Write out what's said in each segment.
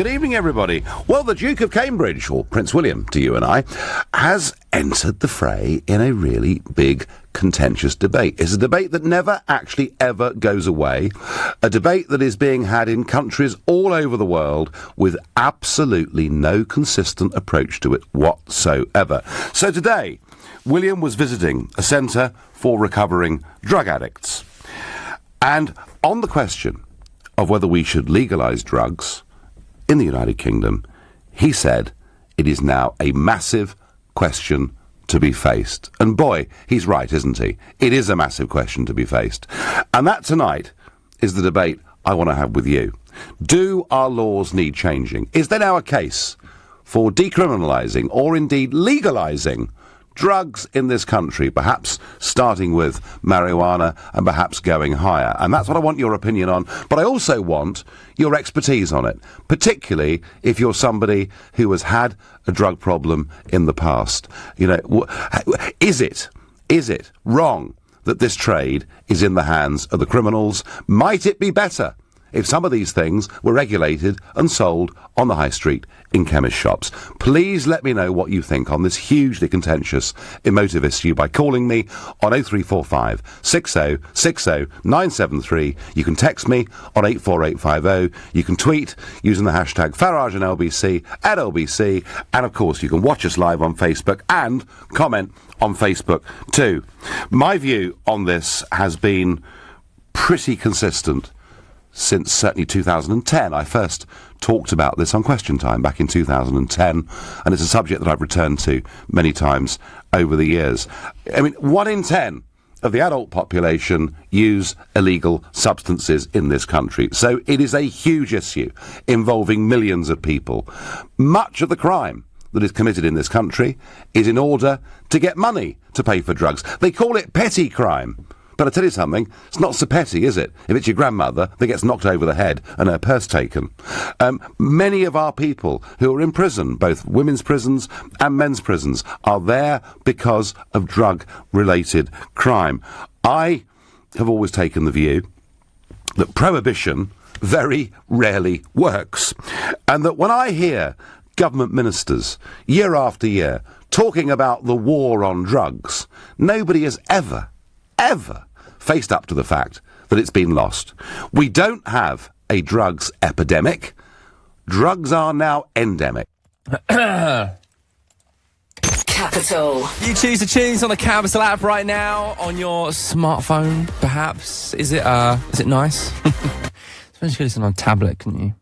Good evening, everybody. Well, the Duke of Cambridge, or Prince William to you and I, has entered the fray in a really big, contentious debate. It's a debate that never actually ever goes away, a debate that is being had in countries all over the world with absolutely no consistent approach to it whatsoever. So today, William was visiting a centre for recovering drug addicts. And on the question of whether we should legalise drugs in the United Kingdom, he said it is now a massive question to be faced. And boy, he's right, isn't he? It is a massive question to be faced. And that tonight is the debate I want to have with you. Do our laws need changing? Is there now a case for decriminalising or indeed legalising drugs in this country, perhaps starting with marijuana and perhaps going higher? And that's what I want your opinion on, but I also want your expertise on it, particularly if you're somebody who has had a drug problem in the past. You know, is it wrong that this trade is in the hands of the criminals? Might it be better if some of these things were regulated and sold on the high street in chemist shops? Please let me know what you think on this hugely contentious, emotive issue by calling me on 0345 60 60 973. You can text me on 84850. You can tweet using the hashtag Farage and LBC at LBC. And of course, you can watch us live on Facebook and comment on Facebook too. My view on this has been pretty consistent since certainly 2010. I first talked about this on Question Time back in 2010, and it's a subject that I've returned to many times over the years. I mean, 1 in 10 of the adult population use illegal substances in this country. So it is a huge issue involving millions of people. Much of the crime that is committed in this country is in order to get money to pay for drugs. They call it petty crime. But I tell you something, it's not so petty, is it? If it's your grandmother that gets knocked over the head and her purse taken. Many of our people who are in prison, both women's prisons and men's prisons, are there because of drug-related crime. I have always taken the view that prohibition very rarely works. And that when I hear government ministers, year after year, talking about the war on drugs, nobody has ever faced up to the fact that it's been lost. We don't have a drugs epidemic. Drugs are now endemic. Capital. You choose the tunes on the Capital app right now on your smartphone, perhaps. Is it nice? I suppose you could listen on a tablet, couldn't you?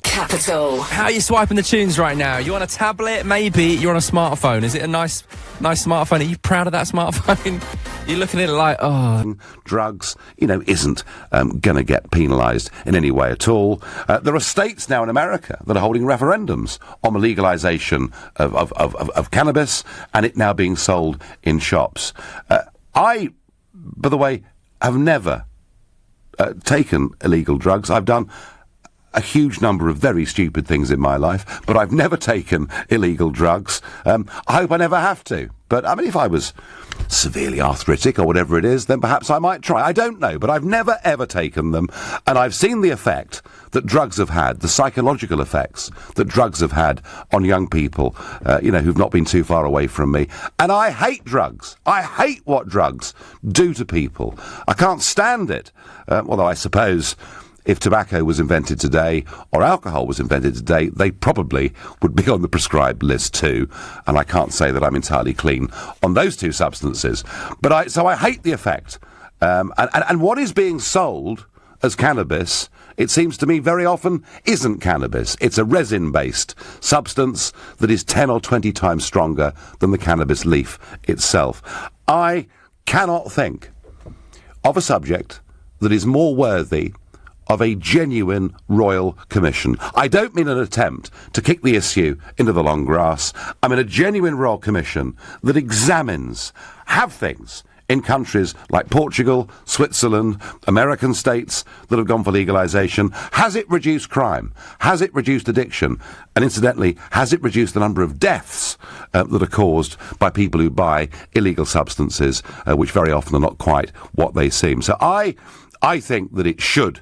Capital. How are you swiping the tunes right now? You on a tablet? Maybe you're on a smartphone. Is it a nice smartphone? Are you proud of that smartphone? You're looking at it like, oh. Drugs, isn't going to get penalised in any way at all. There are states now in America that are holding referendums on the legalisation of cannabis and it now being sold in shops. I, by the way, have never taken illegal drugs. I've done a huge number of very stupid things in my life, but I've never taken illegal drugs. I hope I never have to. But, if I was severely arthritic or whatever it is, then perhaps I might try. I don't know, but I've never, ever taken them. And I've seen the effect that drugs have had, the psychological effects that drugs have had on young people, who've not been too far away from me. And I hate drugs. I hate what drugs do to people. I can't stand it. Although I suppose if tobacco was invented today or alcohol was invented today, they probably would be on the prescribed list too. And I can't say that I'm entirely clean on those two substances. But so I hate the effect. And what is being sold as cannabis, it seems to me very often isn't cannabis. It's a resin-based substance that is 10 or 20 times stronger than the cannabis leaf itself. I cannot think of a subject that is more worthy of a genuine royal commission. I don't mean an attempt to kick the issue into the long grass. I mean a genuine royal commission that examines, have things in countries like Portugal, Switzerland, American states that have gone for legalisation. Has it reduced crime? Has it reduced addiction? And incidentally, has it reduced the number of deaths that are caused by people who buy illegal substances, which very often are not quite what they seem? So I think that it should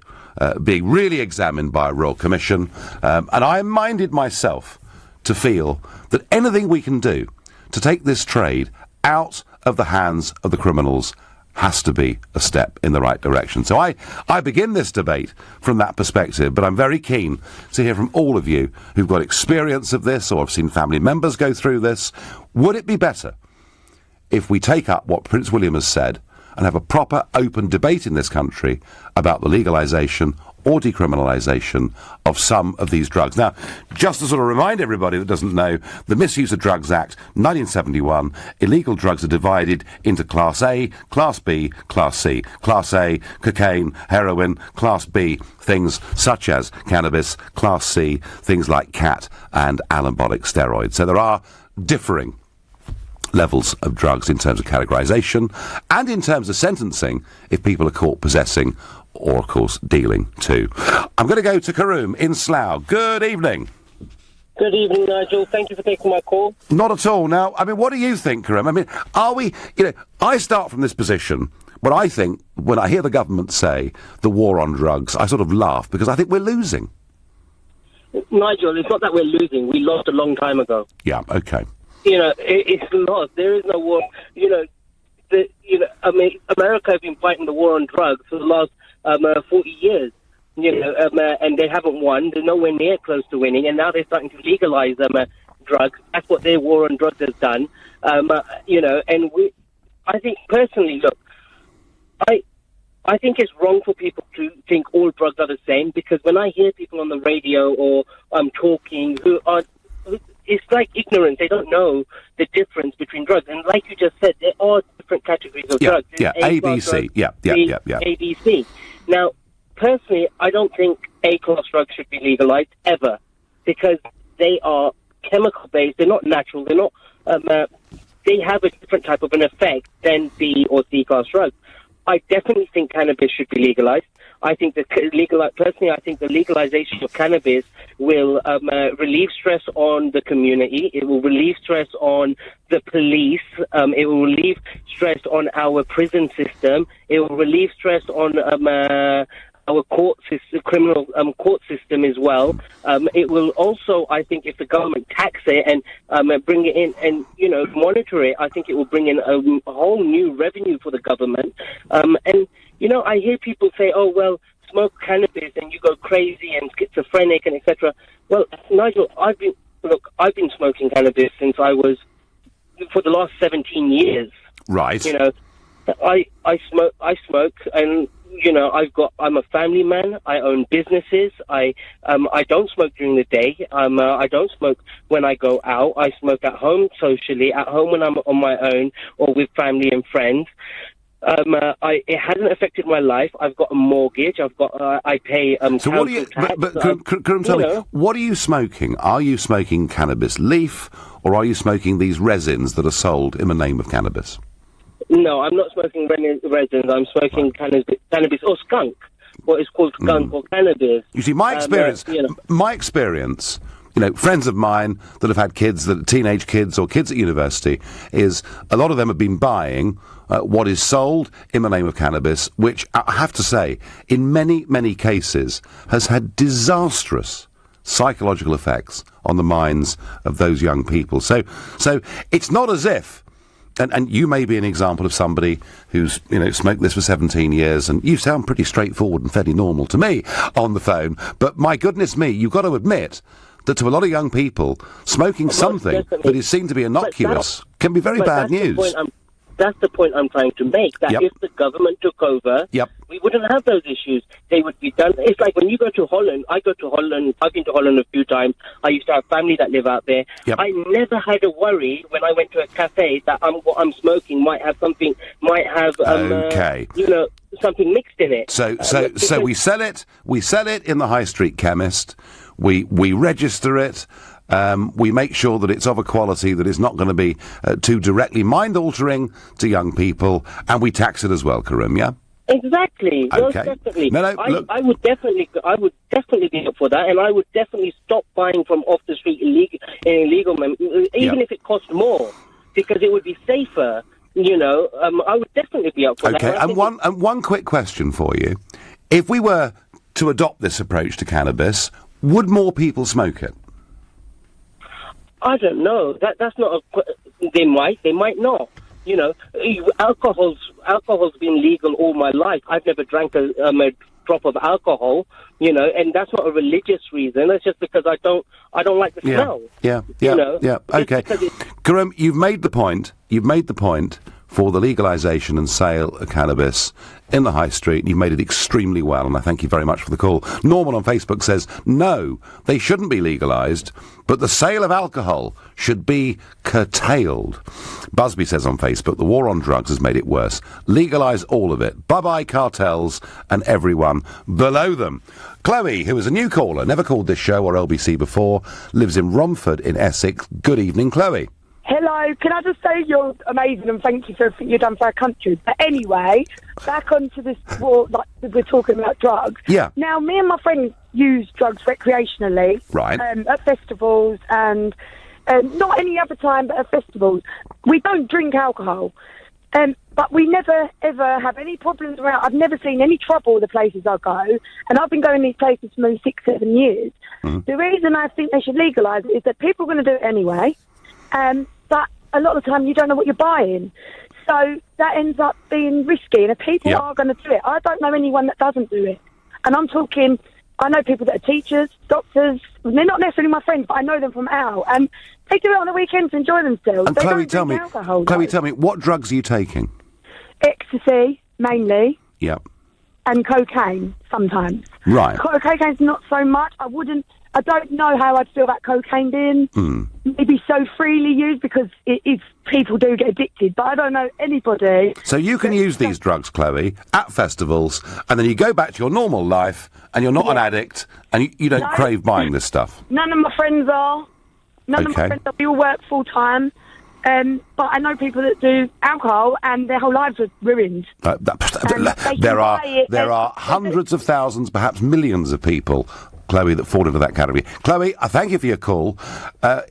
being really examined by a Royal Commission, and I am minded myself to feel that anything we can do to take this trade out of the hands of the criminals has to be a step in the right direction. So I begin this debate from that perspective, but I'm very keen to hear from all of you who've got experience of this or have seen family members go through this. Would it be better if we take up what Prince William has said and have a proper open debate in this country about the legalisation or decriminalisation of some of these drugs? Now, just to sort of remind everybody that doesn't know, the Misuse of Drugs Act, 1971, illegal drugs are divided into Class A, Class B, Class C. Class A, cocaine, heroin. Class B, things such as cannabis. Class C, things like cat and anabolic steroids. So there are differing levels of drugs in terms of categorisation and in terms of sentencing if people are caught possessing or, of course, dealing too. I'm going to go to Karoom in Slough. Good evening. Good evening, Nigel. Thank you for taking my call. Not at all. Now, I mean, what do you think, Karoom? I mean, are we, I start from this position, but I think when I hear the government say the war on drugs, I sort of laugh because I think we're losing. Nigel, it's not that we're losing. We lost a long time ago. Yeah, okay. It's lost. There is no war. America have been fighting the war on drugs for the last 40 years, and they haven't won. They're nowhere near close to winning, and now they're starting to legalise drugs. That's what their war on drugs has done. I think personally, look, I think it's wrong for people to think all drugs are the same, because when I hear people on the radio or talking it's like ignorance. They don't know the difference between drugs. And like you just said, there are different categories of drugs. Yeah, ABC. Yeah. ABC. Now, personally, I don't think A-class drugs should be legalized ever, because they are chemical-based. They're not natural. They're not. They have a different type of an effect than B or C-class drugs. I definitely think cannabis should be legalized. I think personally, I think the legalization of cannabis will relieve stress on the community. It will relieve stress on the police. It will relieve stress on our prison system. It will relieve stress on our court system, criminal court system as well. It will also, I think, if the government tax it and bring it in and monitor it, I think it will bring in a whole new revenue for the government. I hear people say, "Oh well, smoke cannabis and you go crazy and schizophrenic and etc." Well, Nigel, I've been smoking cannabis since I was for the last 17 years. Right. I smoke and. I'm a family man. I own businesses. I don't smoke during the day. I don't smoke when I go out. I smoke at home socially, at home when I'm on my own or with family and friends. It hasn't affected my life. I've got a mortgage. I pay so what are you? Tax. But Karim, tell me, what are you smoking? Are you smoking cannabis leaf, or are you smoking these resins that are sold in the name of cannabis? No, I'm not smoking resins. I'm smoking cannabis or skunk. What is called skunk or cannabis. You see, my experience, friends of mine that have had kids, that are teenage kids or kids at university, is a lot of them have been buying what is sold in the name of cannabis, which I have to say, in many, many cases, has had disastrous psychological effects on the minds of those young people. So it's not as if. And you may be an example of somebody who's, smoked this for 17 years, and you sound pretty straightforward and fairly normal to me on the phone. But my goodness me, you've got to admit that to a lot of young people, smoking something that is seen to be innocuous can be very bad news. That's the point I'm trying to make, that if the government took over, we wouldn't have those issues. They would be done. It's like when you go to Holland, I go to Holland, I've been to Holland a few times, I used to have family that live out there. I never had a worry when I went to a cafe that what I'm smoking might have something mixed in it. So we sell it in the high street chemist, we register it, we make sure that it's of a quality that is not going to be too directly mind-altering to young people, and we tax it as well, Karim, yeah? Exactly. Okay. Definitely. No, look. I would definitely be up for that, and I would definitely stop buying from off the street illegal, even if it cost more, because it would be safer. I would definitely be up for that. Okay. And one quick question for you: if we were to adopt this approach to cannabis, would more people smoke it? I don't know. That's not they might not. You know, alcohol's been legal all my life. I've never drank a drop of alcohol, you know, and that's not a religious reason. That's just because I don't like the smell. Yeah. You know, Okay. Karim, you've made the point for the legalisation and sale of cannabis in the high street. You've made it extremely well, and I thank you very much for the call. Norman on Facebook says, no, they shouldn't be legalised, but the sale of alcohol should be curtailed. Busby says on Facebook, the war on drugs has made it worse. Legalise all of it. Bye-bye cartels and everyone below them. Chloe, who is a new caller, never called this show or LBC before, lives in Romford in Essex. Good evening, Chloe. Hello, can I just say you're amazing and thank you for everything you've done for our country. But anyway, back onto this war, like we're talking about drugs. Yeah. Now, me and my friends use drugs recreationally. Right. At festivals and not any other time, but at festivals. We don't drink alcohol. But we never, ever have any problems around. I've never seen any trouble with the places I go. And I've been going to these places for maybe 6-7 years. Mm. The reason I think they should legalise it is that people are going to do it anyway. But a lot of the time you don't know what you're buying. So that ends up being risky. And if people are going to do it, I don't know anyone that doesn't do it. And I'm talking, I know people that are teachers, doctors. They're not necessarily my friends, but I know them from out. And they do it on the weekends to enjoy themselves. And they Chloe, don't drink alcohol, tell me, what drugs are you taking? Ecstasy, mainly. Yep. And cocaine, sometimes. Right. Cocaine's not so much. I don't know how I'd feel about cocaine being maybe so freely used because people do get addicted, but I don't know anybody. So you can use these drugs, Chloe, at festivals, and then you go back to your normal life, and you're not an addict, and you don't crave buying this stuff. None of my friends are. None of my friends are. We all work full time. But I know people that do alcohol and their whole lives are ruined. There are hundreds of thousands, perhaps millions of people, Chloe, that fall into that category. Chloe, I thank you for your call.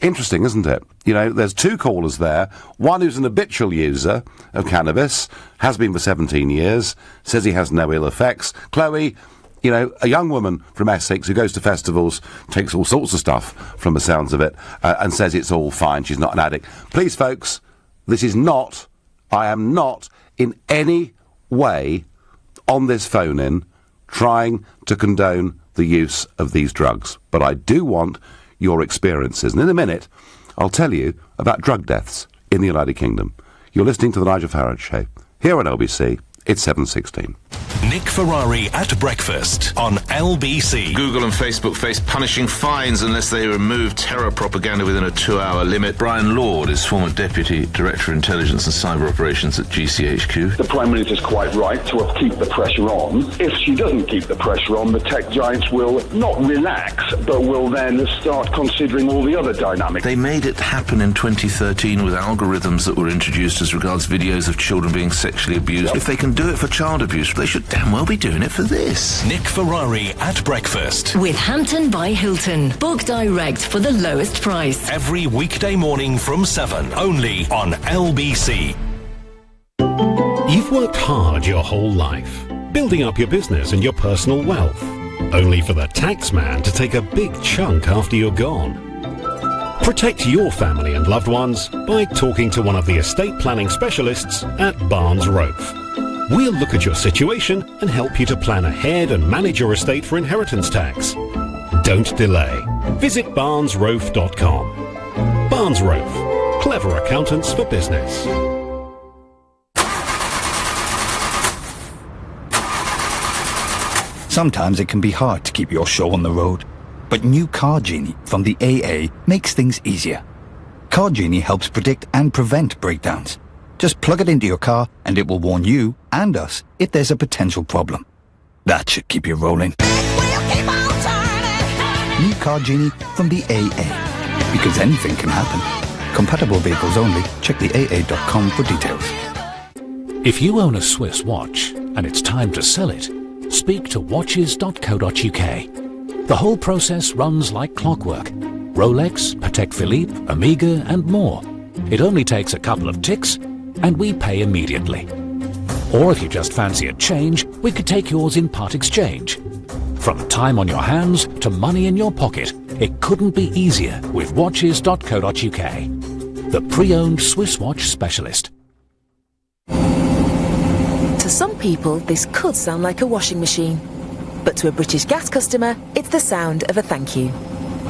Interesting, isn't it? You know, there's two callers there. One who's an habitual user of cannabis, has been for 17 years, says he has no ill effects. Chloe, you know, a young woman from Essex who goes to festivals, takes all sorts of stuff from the sounds of it, and says it's all fine, she's not an addict. Please, folks, I am not in any way on this phone-in trying to condone the use of these drugs. But I do want your experiences. And in a minute, I'll tell you about drug deaths in the United Kingdom. You're listening to the Nigel Farage Show, here on LBC. It's 7:16. Nick Ferrari at breakfast on LBC. Google and Facebook face punishing fines unless they remove terror propaganda within a 2-hour limit. Brian Lord is former Deputy Director of Intelligence and Cyber Operations at GCHQ. The Prime Minister's quite right to keep the pressure on. If she doesn't keep the pressure on, the tech giants will not relax, but will then start considering all the other dynamics. They made it happen in 2013 with algorithms that were introduced as regards videos of children being sexually abused. If they can do it for child abuse, they should damn well be doing it for this. Nick Ferrari at breakfast. With Hampton by Hilton. Book direct for the lowest price. Every weekday morning from 7, only on LBC. You've worked hard your whole life, building up your business and your personal wealth, only for the taxman to take a big chunk after you're gone. Protect your family and loved ones by talking to one of the estate planning specialists at Barnes Rofe. We'll look at your situation and help you to plan ahead and manage your estate for inheritance tax. Don't delay. Visit barnesrofe.com. Barnes Rofe. Clever accountants for business. Sometimes it can be hard to keep your show on the road, but new Car Genie from the AA makes things easier. Car Genie helps predict and prevent breakdowns. Just plug it into your car and it will warn you and us if there's a potential problem. That should keep you rolling. New Car Genie from the AA. Because anything can happen. Compatible vehicles only. Check the AA.com for details. If you own a Swiss watch and it's time to sell it, speak to watches.co.uk. The whole process runs like clockwork. Rolex, Patek Philippe, Omega and more. It only takes a couple of ticks and we pay immediately. Or if you just fancy a change, we could take yours in part exchange. From time on your hands to money in your pocket, it couldn't be easier with watches.co.uk. The pre-owned Swiss watch specialist. To some people, this could sound like a washing machine. But to a British Gas customer, it's the sound of a thank you.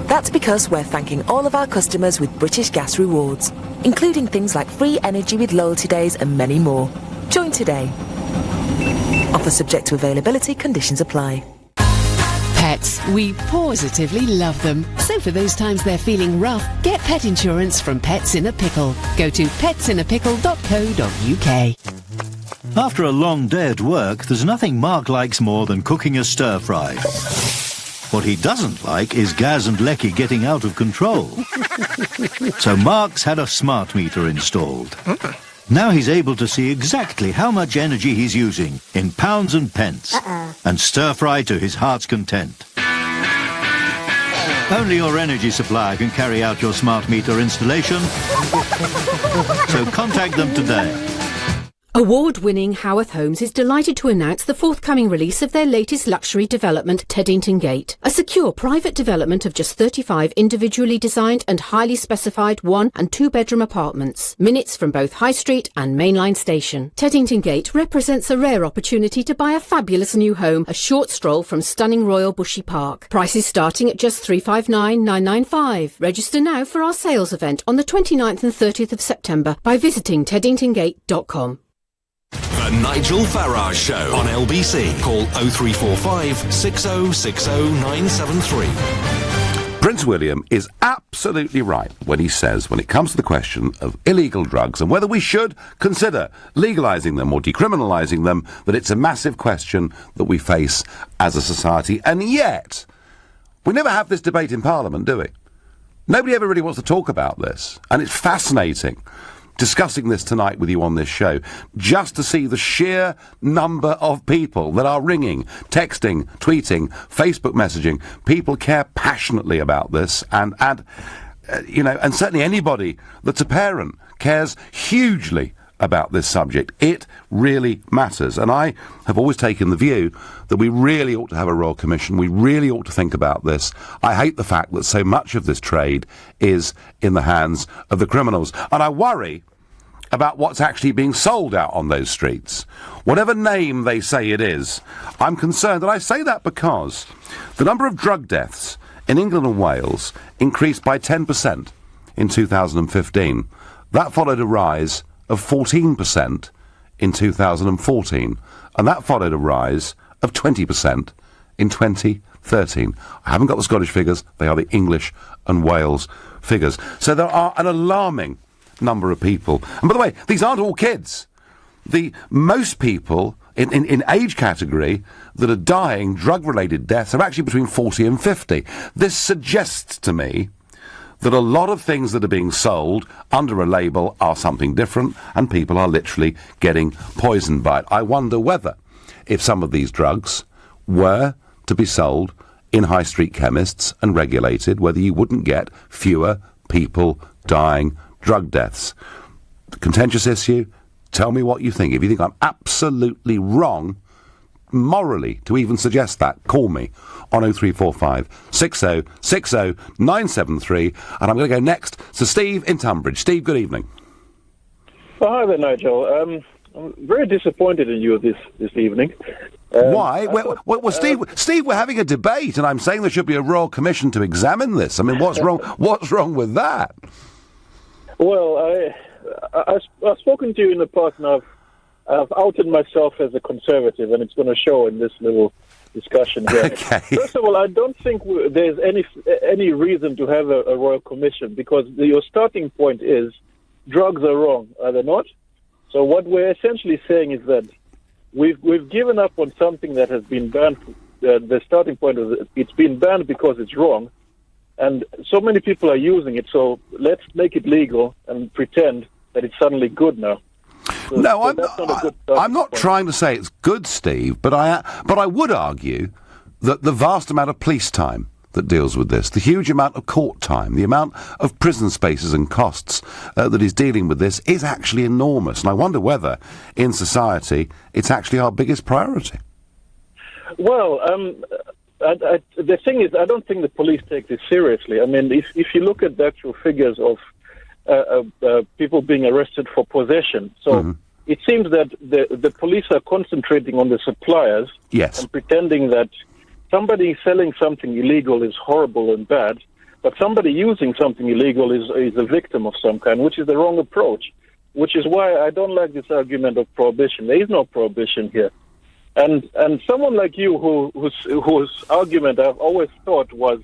That's because we're thanking all of our customers with British Gas rewards, including things like free energy with loyalty days and many more. Join today. Offer subject to availability, conditions apply. Pets. We positively love them. So for those times they're feeling rough, get pet insurance from Pets in a Pickle. Go to petsinaapickle.co.uk. After a long day at work, there's nothing Mark likes more than cooking a stir-fry. What he doesn't like is Gaz and Lecky getting out of control. So Mark's had a smart meter installed. Now he's able to see exactly how much energy he's using in pounds and pence and stir-fry to his heart's content. Only your energy supplier can carry out your smart meter installation, so contact them today. Award-winning Howarth Homes is delighted to announce the forthcoming release of their latest luxury development, Teddington Gate. A secure private development of just 35 individually designed and highly specified 1- and 2-bedroom apartments. Minutes from both High Street and Mainline Station. Teddington Gate represents a rare opportunity to buy a fabulous new home, a short stroll from stunning Royal Bushy Park. Prices starting at just $359,995. Register now for our sales event on the 29th and 30th of September by visiting teddingtongate.com. The Nigel Farage Show on LBC. Call 0345 6060 973. Prince William is absolutely right when he says, when it comes to the question of illegal drugs and whether we should consider legalising them or decriminalising them, that it's a massive question that we face as a society. And yet, we never have this debate in Parliament, do we? Nobody ever really wants to talk about this. And it's fascinating discussing this tonight with you on this show, just to see the sheer number of people that are ringing, texting, tweeting, Facebook messaging. People care passionately about this, and certainly anybody that's a parent cares hugely about this subject. It really matters, and I have always taken the view that we really ought to have a Royal Commission. We really ought to think about this. I hate the fact that so much of this trade is in the hands of the criminals, and I worry about what's actually being sold out on those streets. Whatever name they say it is, I'm concerned, and I say that because the number of drug deaths in England and Wales increased by 10% in 2015. That followed a rise of 14% in 2014, and that followed a rise of 20% in 2013. I haven't got the Scottish figures, they are the English and Wales figures. So there are an alarming number of people. And by the way, these aren't all kids. Most people in age category that are dying, drug-related deaths, are actually between 40 and 50. This suggests to me that a lot of things that are being sold under a label are something different, and people are literally getting poisoned by it. I wonder whether, if some of these drugs were to be sold in high street chemists and regulated, whether you wouldn't get fewer people dying drug deaths. Contentious issue. Tell me what you think. If you think I'm absolutely wrong morally to even suggest that, call me on 0345 6060 973, and I'm going to go next to Steve in Tunbridge. Steve, good evening. Oh, hi there, Nigel. I'm very disappointed in you this evening. Why? Well, Steve, we're having a debate, and I'm saying there should be a Royal Commission to examine this. I mean, what's wrong? What's wrong with that? Well, I've spoken to you in the past, and I've outed myself as a conservative, and it's going to show in this little discussion here. Okay. First of all, I don't think there's any reason to have a Royal Commission, because your starting point is drugs are wrong, are they not? So what we're essentially saying is that we've given up on something that has been banned. The starting point is it's been banned because it's wrong. And so many people are using it, so let's make it legal and pretend that it's suddenly good now. I'm not trying to say it's good, Steve, but I would argue that the vast amount of police time that deals with this, the huge amount of court time, the amount of prison spaces and costs that is dealing with this is actually enormous. And I wonder whether, in society, it's actually our biggest priority. Well, the thing is, I don't think the police take this seriously. I mean, if you look at the actual figures of people being arrested for possession, so it seems that the police are concentrating on the suppliers and pretending that somebody selling something illegal is horrible and bad, but somebody using something illegal is a victim of some kind, which is the wrong approach, which is why I don't like this argument of prohibition. There is no prohibition here. And someone like you whose argument I've always thought was,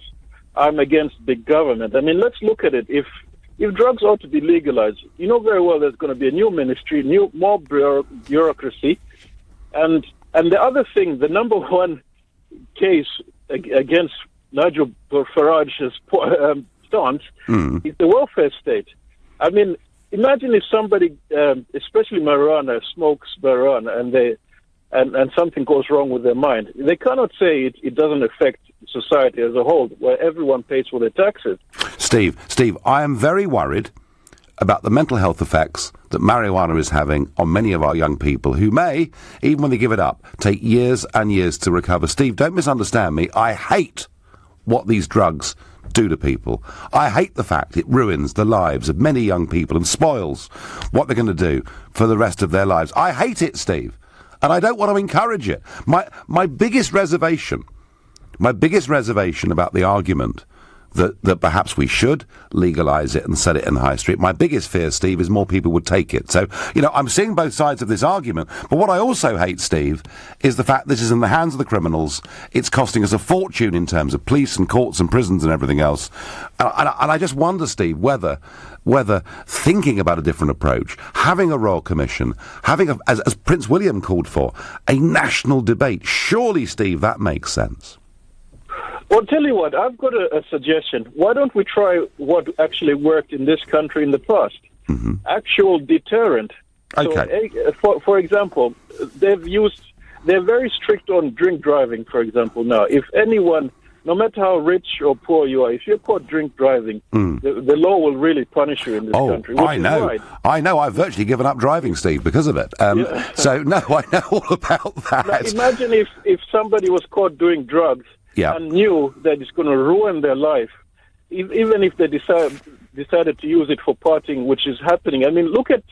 I'm against big government. I mean, let's look at it. If drugs ought to be legalized, you know very well there's going to be a new ministry, more bureaucracy. And the other thing, the number one case against Nigel Farage's stance is the welfare state. I mean, imagine if somebody, especially marijuana, smokes marijuana and something goes wrong with their mind. They cannot say it doesn't affect society as a whole, where everyone pays for their taxes. Steve, I am very worried about the mental health effects that marijuana is having on many of our young people who may, even when they give it up, take years and years to recover. Steve, don't misunderstand me. I hate what these drugs do to people. I hate the fact it ruins the lives of many young people and spoils what they're going to do for the rest of their lives. I hate it, Steve, and I don't want to encourage it. My biggest reservation about the argument that perhaps we should legalise it and sell it in the high street. My biggest fear, Steve, is more people would take it. So, I'm seeing both sides of this argument. But what I also hate, Steve, is the fact this is in the hands of the criminals. It's costing us a fortune in terms of police and courts and prisons and everything else. And I just wonder, Steve, whether thinking about a different approach, having a royal commission, having, as Prince William called for, a national debate, surely, Steve, that makes sense. Well, tell you what, I've got a suggestion. Why don't we try what actually worked in this country in the past? Actual deterrent. Okay. So, for example, they're very strict on drink driving, for example, now. If anyone, no matter how rich or poor you are, if you're caught drink driving, the law will really punish you in this country. I know. I've virtually given up driving, Steve, because of it. So, no, I know all about that. Now, imagine if somebody was caught doing drugs and knew that it's going to ruin their life, even if they decided to use it for partying, which is happening. I mean, look at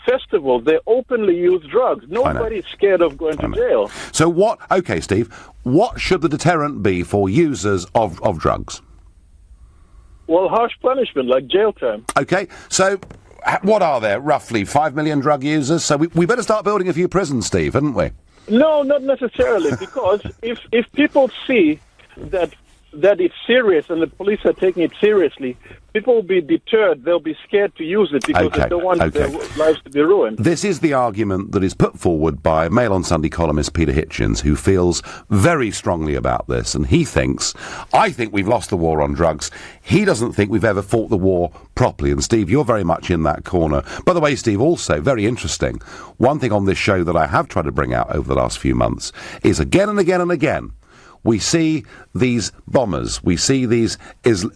festivals. They openly use drugs. Nobody's scared of going to jail. So Steve, what should the deterrent be for users of drugs? Well, harsh punishment, like jail time. Okay, so what are there, roughly 5 million drug users? So we better start building a few prisons, Steve, hadn't we? No, not necessarily, because if people see that it's serious and the police are taking it seriously, people will be deterred. They'll be scared to use it because they don't want their lives to be ruined. This is the argument that is put forward by Mail on Sunday columnist Peter Hitchens, who feels very strongly about this, and he thinks, I think we've lost the war on drugs. He doesn't think we've ever fought the war properly, and Steve, you're very much in that corner. By the way, Steve, also, very interesting, one thing on this show that I have tried to bring out over the last few months is again and again and again, we see these bombers, we see these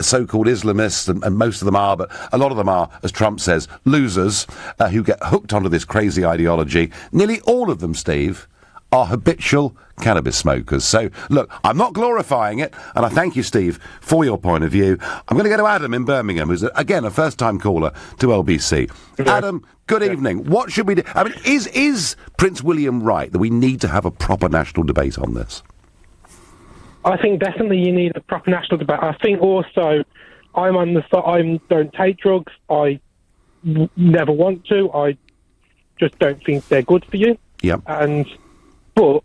so-called Islamists, and most of them are, but a lot of them are, as Trump says, losers who get hooked onto this crazy ideology. Nearly all of them, Steve, are habitual cannabis smokers. So, look, I'm not glorifying it, and I thank you, Steve, for your point of view. I'm going to go to Adam in Birmingham, who's, again, a first-time caller to LBC. Adam, good evening. What should we do? I mean, is Prince William right that we need to have a proper national debate on this? I think definitely you need a proper national debate. I think also I'm on the side, I don't take drugs. I never want to. I just don't think they're good for you. Yeah. But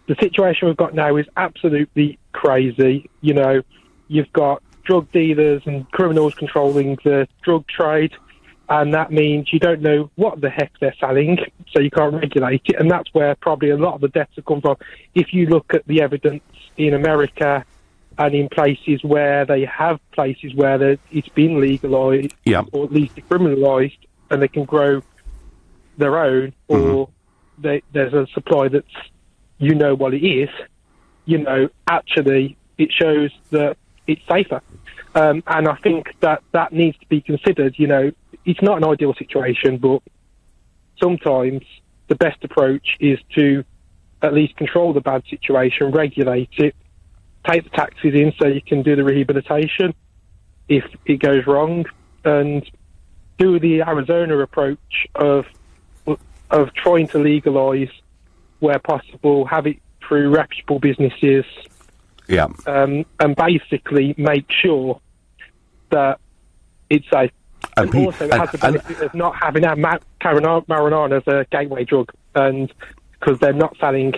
the situation we've got now is absolutely crazy. You know, you've got drug dealers and criminals controlling the drug trade, and that means you don't know what the heck they're selling, so you can't regulate it, and that's where probably a lot of the deaths have come from. If you look at the evidence in America and in places where it's been legalised, or at least decriminalised, and they can grow their own, or there's a supply that's, what it is, actually it shows that it's safer. And I think that needs to be considered. It's not an ideal situation, but sometimes the best approach is to at least control the bad situation, regulate it, take the taxis in so you can do the rehabilitation if it goes wrong, and do the Arizona approach of trying to legalise where possible, have it through reputable businesses, and basically make sure that it's safe. And also, it has the benefit of not having marijuana as a gateway drug, and because they're not selling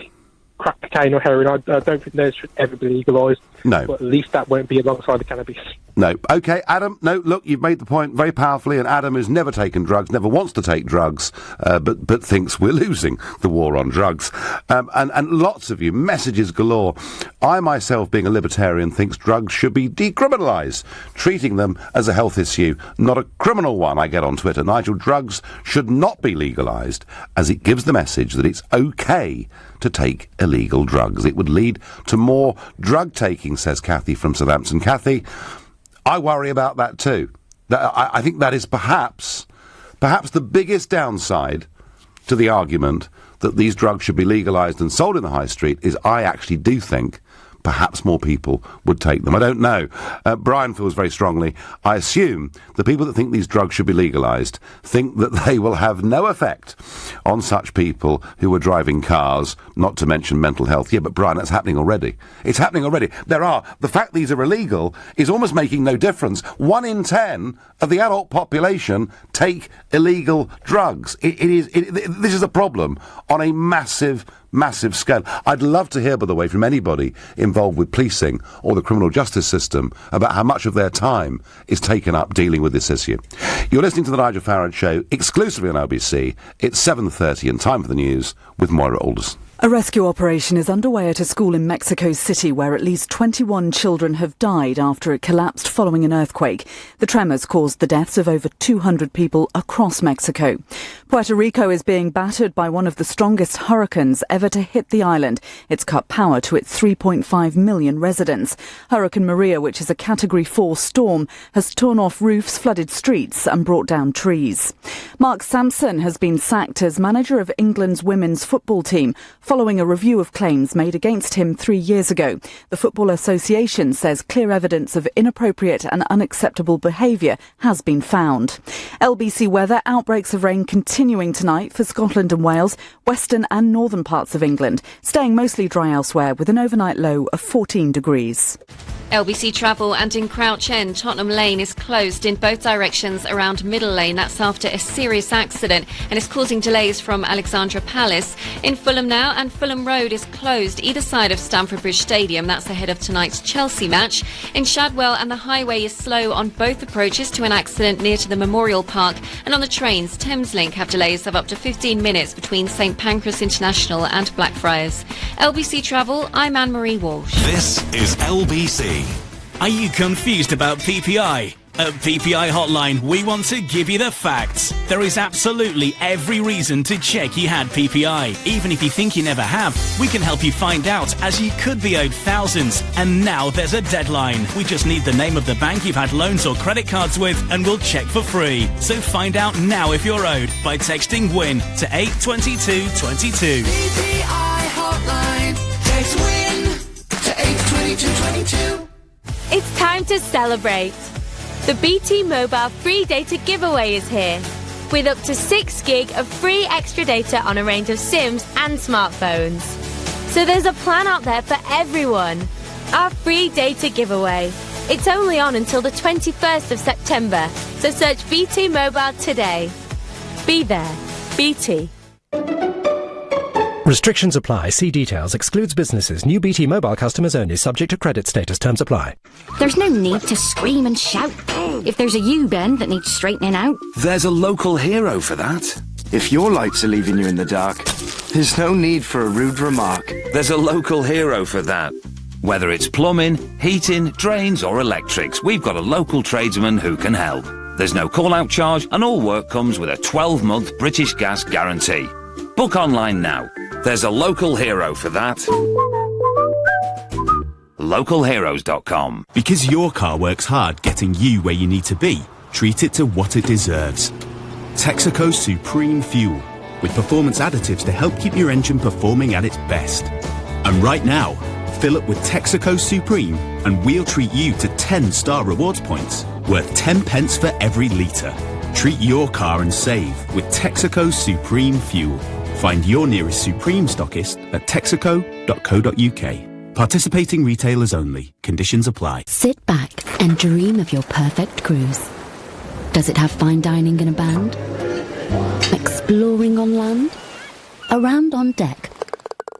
crack cocaine or heroin, I don't think those should ever be legalised. No. But at least that won't be alongside the cannabis. No. OK, Adam, no, look, you've made the point very powerfully, and Adam has never taken drugs, never wants to take drugs, but thinks we're losing the war on drugs. And lots of you, messages galore. I myself, being a libertarian, thinks drugs should be decriminalised, treating them as a health issue, not a criminal one. I get on Twitter, Nigel, drugs should not be legalised, as it gives the message that it's OK to take illegal drugs. It would lead to more drug taking, says Kathy from Southampton. Kathy, I worry about that too. I think that is perhaps the biggest downside to the argument that these drugs should be legalised and sold in the high street is I actually do think perhaps more people would take them. I don't know. Brian feels very strongly. I assume the people that think these drugs should be legalised think that they will have no effect on such people who are driving cars, not to mention mental health. Yeah, but Brian, that's happening already. It's happening already. The fact these are illegal is almost making no difference. 1 in 10 of the adult population take illegal drugs. This is a problem on a massive scale. I'd love to hear, by the way, from anybody involved with policing or the criminal justice system about how much of their time is taken up dealing with this issue. You're listening to the Nigel Farage Show, exclusively on LBC. It's 7:30 and time for the news with Moira Alderson. A rescue operation is underway at a school in Mexico City where at least 21 children have died after it collapsed following an earthquake. The tremors caused the deaths of over 200 people across Mexico. Puerto Rico is being battered by one of the strongest hurricanes ever to hit the island. It's cut power to its 3.5 million residents. Hurricane Maria, which is a Category 4 storm, has torn off roofs, flooded streets and brought down trees. Mark Sampson has been sacked as manager of England's women's football team, following a review of claims made against him 3 years ago. The Football Association says clear evidence of inappropriate and unacceptable behaviour has been found. LBC weather, outbreaks of rain continuing tonight for Scotland and Wales, western and northern parts of England, staying mostly dry elsewhere with an overnight low of 14 degrees. LBC Travel, and in Crouch End, Tottenham Lane is closed in both directions around Middle Lane. That's after a serious accident and is causing delays from Alexandra Palace. In Fulham now, and Fulham Road is closed either side of Stamford Bridge Stadium. That's ahead of tonight's Chelsea match. In Shadwell, and the highway is slow on both approaches to an accident near to the Memorial Park. And on the trains, Thameslink have delays of up to 15 minutes between St Pancras International and Blackfriars. LBC Travel, I'm Anne-Marie Walsh. This is LBC. Are you confused about PPI? At PPI Hotline, we want to give you the facts. There is absolutely every reason to check you had PPI. Even if you think you never have, we can help you find out, as you could be owed thousands. And now there's a deadline. We just need the name of the bank you've had loans or credit cards with, and we'll check for free. So find out now if you're owed by texting WIN to 82222. PPI Hotline. Text WIN to 82222. It's time to celebrate. The BT Mobile free data giveaway is here, with up to 6 gig of free extra data on a range of SIMs and smartphones. So there's a plan out there for everyone. Our free data giveaway. It's only on until the 21st of September, so search BT Mobile today. Be there. BT. Restrictions apply. See details. Excludes businesses. New BT Mobile customers only. Subject to credit status. Terms apply. There's no need to scream and shout. If there's a U-bend that needs straightening out, there's a local hero for that. If your lights are leaving you in the dark, there's no need for a rude remark. There's a local hero for that. Whether it's plumbing, heating, drains or electrics, we've got a local tradesman who can help. There's no call-out charge and all work comes with a 12-month British Gas guarantee. Book online now. There's a local hero for that. Localheroes.com. Because your car works hard getting you where you need to be, treat it to what it deserves. Texaco Supreme Fuel, with performance additives to help keep your engine performing at its best. And right now, Fill up with Texaco Supreme and we'll treat you to 10 Star Rewards points, worth 10 pence for every litre. Treat your car and save with Texaco Supreme Fuel. Find your nearest Supreme stockist at texaco.co.uk. Participating retailers only. Conditions apply. Sit back and dream of your perfect cruise. Does it have fine dining and a band? Exploring on land? Around on deck?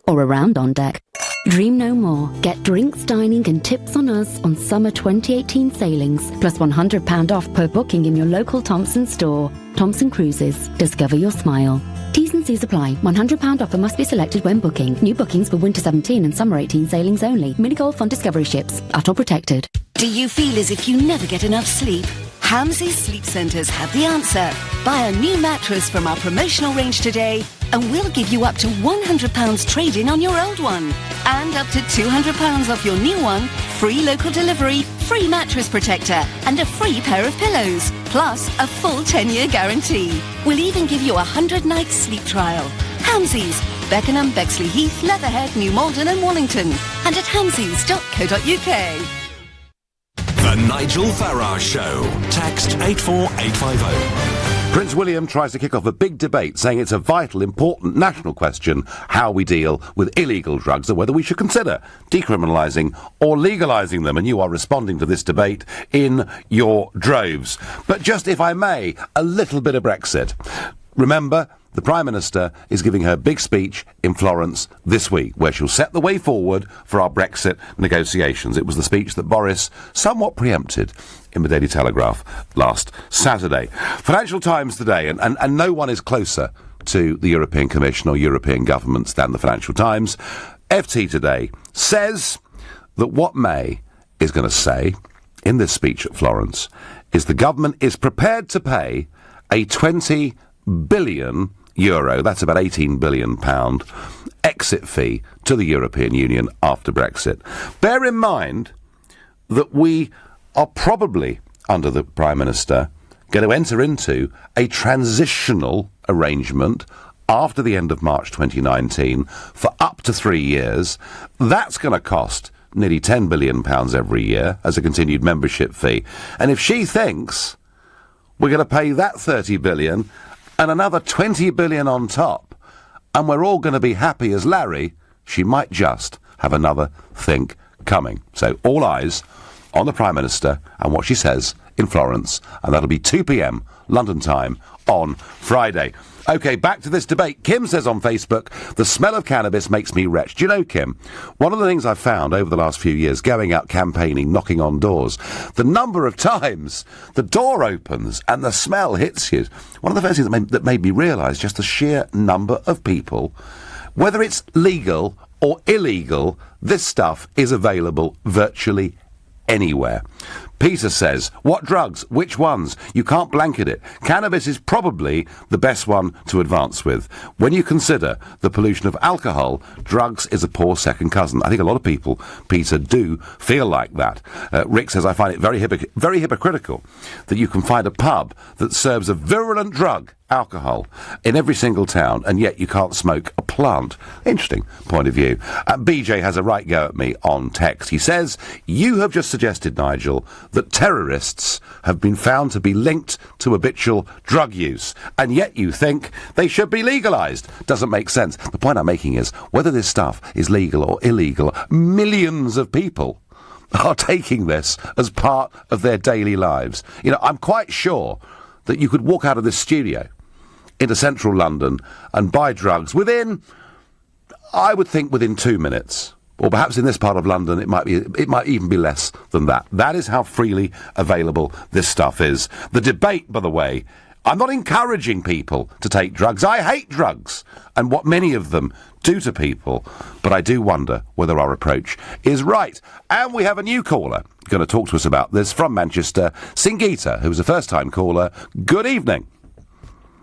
Or around on deck? Dream no more. Get drinks, dining and tips on us on summer 2018 sailings, plus £100 off per booking in your local Thomson store. Thomson Cruises. Discover your smile. T's and C's apply. £100 offer must be selected when booking. New bookings for winter 17 and summer 18 sailings only. Mini-Golf on Discovery ships. At all protected. Do you feel as if you never get enough sleep? Hamsey Sleep Centres have the answer. Buy a new mattress from our promotional range today and we'll give you up to £100 trade-in on your old one. And up to £200 off your new one, free local delivery, free mattress protector and a free pair of pillows, plus a full 10-year guarantee. We'll even give you a 100-night sleep trial. Hamsey's, Beckenham, Bexley Heath, Leatherhead, New Malden and Wallington. And at hamseys.co.uk. The Nigel Farage Show. Text 84850. Prince William tries to kick off a big debate, saying it's a vital, important national question how we deal with illegal drugs and whether we should consider decriminalising or legalising them. And you are responding to this debate in your droves. But just, if I may, a little bit of Brexit. Remember, the Prime Minister is giving her big speech in Florence this week, where she'll set the way forward for our Brexit negotiations. It was the speech that Boris somewhat preempted in the Daily Telegraph last Saturday. Financial Times today, and no one is closer to the European Commission or European governments than the Financial Times. FT today says that what May is going to say in this speech at Florence is the government is prepared to pay a 20 billion euro, that's about £18 billion, exit fee to the European Union after Brexit. Bear in mind that we are probably, under the Prime Minister, going to enter into a transitional arrangement after the end of March 2019 for up to 3 years. That's going to cost nearly £10 billion every year as a continued membership fee. And if she thinks we're going to pay that £30 billion and another £20 billion on top, and we're all going to be happy as Larry, she might just have another think coming. So all eyes on the Prime Minister and what she says in Florence, and that'll be 2 p.m. London time on Friday. OK, back to this debate. Kim says on Facebook, the smell of cannabis makes me wretched. Do you know, Kim, one of the things I've found over the last few years, going out campaigning, knocking on doors, the number of times the door opens and the smell hits you. One of the first things that made me realise just the sheer number of people, whether it's legal or illegal, this stuff is available virtually anywhere. Peter says, what drugs? Which ones? You can't blanket it. Cannabis is probably the best one to advance with. When you consider the pollution of alcohol, drugs is a poor second cousin. I think a lot of people, Peter, do feel like that. Rick says, I find it very hypocritical that you can find a pub that serves a virulent drug, alcohol, in every single town, and yet you can't smoke a plant. Interesting point of view. BJ has a right go at me on text. He says, you have just suggested, Nigel, that terrorists have been found to be linked to habitual drug use, and yet you think they should be legalised. Doesn't make sense. The point I'm making is, whether this stuff is legal or illegal, millions of people are taking this as part of their daily lives. You know, I'm quite sure that you could walk out of this studio into central London and buy drugs within, I would think, within 2 minutes. Or perhaps in this part of London, it might even be less than that. That is how freely available this stuff is. The debate, by the way, I'm not encouraging people to take drugs. I hate drugs and what many of them do to people. But I do wonder whether our approach is right. And we have a new caller going to talk to us about this from Manchester, Singita, who's a first-time caller. Good evening.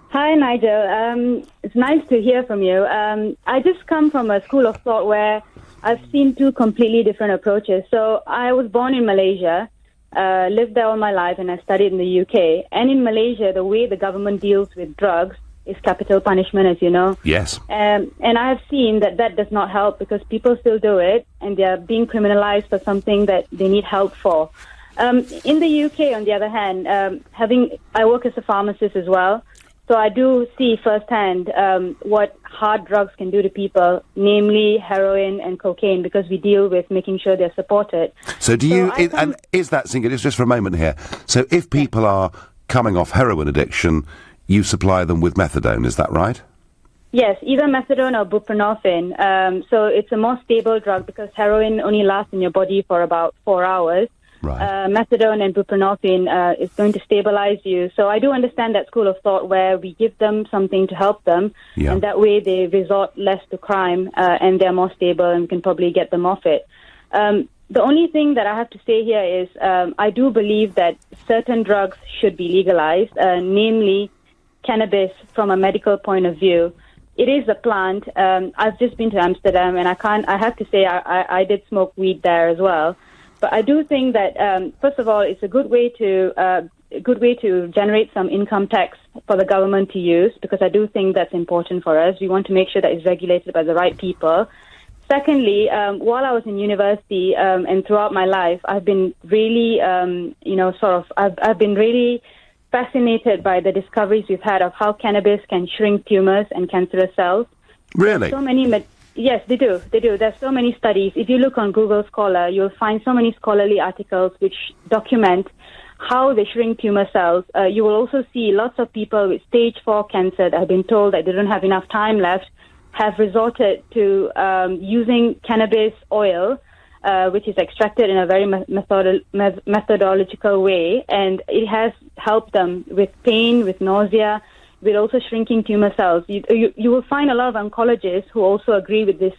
Hi, Nigel. It's nice to hear from you. I just come from a school of thought where I've seen two completely different approaches. So I was born in Malaysia, lived there all my life, and I studied in the UK. And in Malaysia, the way the government deals with drugs is capital punishment, as you know. Yes. And I have seen that does not help because people still do it and they are being criminalized for something that they need help for. In the UK, on the other hand, I work as a pharmacist as well, so I do see firsthand what hard drugs can do to people, namely heroin and cocaine, because we deal with making sure they're supported. So and is that, Singa, just for a moment here, so if people are coming off heroin addiction, you supply them with methadone, is that right? Yes, either methadone or buprenorphine. So it's a more stable drug because heroin only lasts in your body for about 4 hours. Right. Methadone and buprenorphine is going to stabilize you. So I do understand that school of thought where we give them something to help them, and that way they resort less to crime and they're more stable and can probably get them off it. The only thing that I have to say here is I do believe that certain drugs should be legalized, namely cannabis from a medical point of view. It is a plant. I've just been to Amsterdam and I have to say I did smoke weed there as well. But I do think that, first of all, it's a good way to generate some income tax for the government to use, because I do think that's important for us. We want to make sure that it's regulated by the right people. Secondly, while I was in university and throughout my life, I've been really, I've been really fascinated by the discoveries we've had of how cannabis can shrink tumors and cancerous cells. Really? So many. Yes, they do. There's so many studies. If you look on Google Scholar, you'll find so many scholarly articles which document how they shrink tumor cells. You will also see lots of people with stage 4 cancer that have been told that they don't have enough time left, have resorted to using cannabis oil, which is extracted in a very methodological way, and it has helped them with pain, with nausea, with also shrinking tumor cells. You will find a lot of oncologists who also agree with this